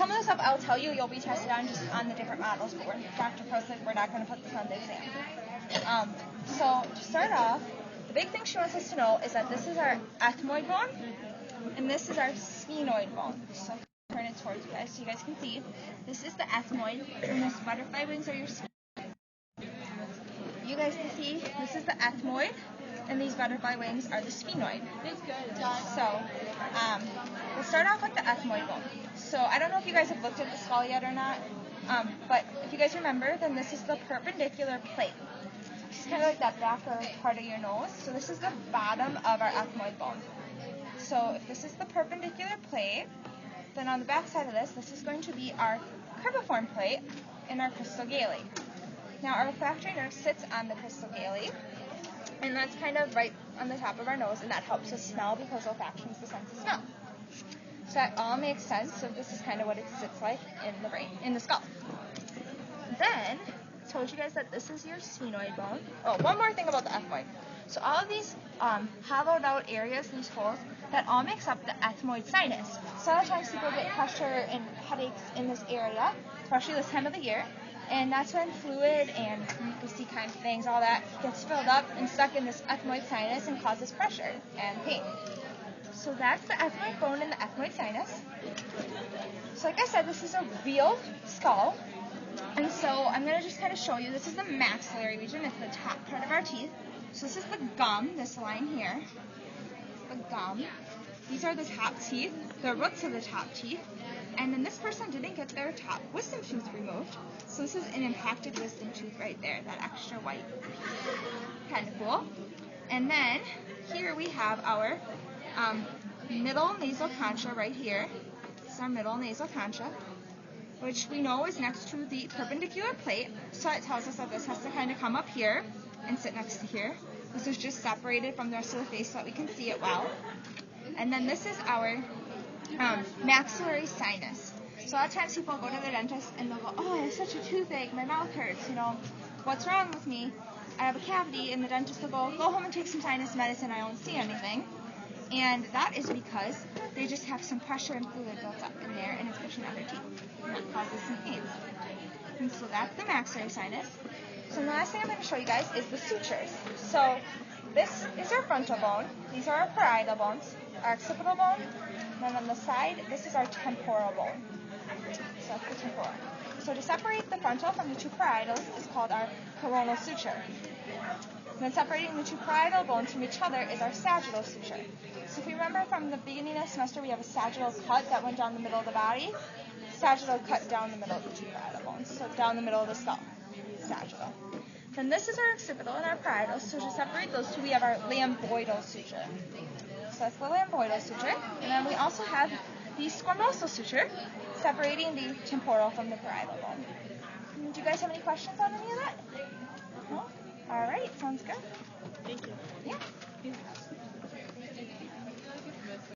some of the stuff I'll tell you, you'll be tested on just on the different models, but Dr. Pro said we're not going to put this on the exam. So to start off, the big thing she wants us to know is that this is our ethmoid bone, and this is our sphenoid bone. So I'll turn it towards you guys so you guys can see. This is the ethmoid, and those butterfly wings are your sphenoid. You guys can see this is the ethmoid, and these butterfly wings are the sphenoid. So we'll start off with the ethmoid bone. So I don't know if you guys have looked at the skull yet or not, but if you guys remember, then this is the perpendicular plate. It's kind of like that backer part of your nose. So this is the bottom of our ethmoid bone. So if this is the perpendicular plate, then on the back side of this is going to be our cribriform plate and our crystal galli. Now our olfactory nerve sits on the crystal galli, and that's kind of right on the top of our nose, and that helps us smell because olfaction is the sense of smell. So that all makes sense. So this is kind of what it sits like in the brain, in the skull. Then I told you guys that this is your sphenoid bone. Oh, one more thing about the ethmoid. So all of these hollowed out areas, these holes, that all makes up the ethmoid sinus. So a lot of times people get pressure and headaches in this area, especially this time of the year. And that's when fluid and mucousy kind of things, all that, gets filled up and stuck in this ethmoid sinus and causes pressure and pain. So that's the ethmoid bone and the ethmoid sinus. So like I said, this is a real skull. And so I'm going to just kind of show you, this is the maxillary region, it's the top part of our teeth. So this is the gum, this line here, the gum. These are the top teeth, the roots of the top teeth. And then this person didn't get their top wisdom tooth removed. So this is an impacted wisdom tooth right there, that extra white. Kind of cool. And then here we have our middle nasal concha right here. This is our middle nasal concha, which we know is next to the perpendicular plate. So it tells us that this has to kind of come up here and sit next to here. This is just separated from the rest of the face so that we can see it well. And then this is our maxillary sinus. So a lot of times people go to the dentist and they'll go, oh, I have such a toothache, my mouth hurts, what's wrong with me? I have a cavity, and the dentist will go home and take some sinus medicine, I don't see anything. And that is because they just have some pressure and fluid built up in there, and it's pushing out their teeth, and that causes some pain. And so that's the maxillary sinus. So the last thing I'm going to show you guys is the sutures. So this is our frontal bone, these are our parietal bones, our occipital bone, and then on the side, this is our temporal bone. So that's the temporal. So to separate the frontal from the two parietals is called our coronal suture. And then separating the two parietal bones from each other is our sagittal suture. So if you remember from the beginning of the semester, we have a sagittal cut that went down the middle of the body. Sagittal cut down the middle of the two parietal bones. So down the middle of the skull. Sagittal. Then this is our occipital and our parietal. So to separate those two, we have our lambdoidal suture. So that's the lambdoidal suture. And then we also have the squamosal suture, separating the temporal from the parietal bone. Do you guys have any questions on any of that? No? All right, sounds good. Thank you.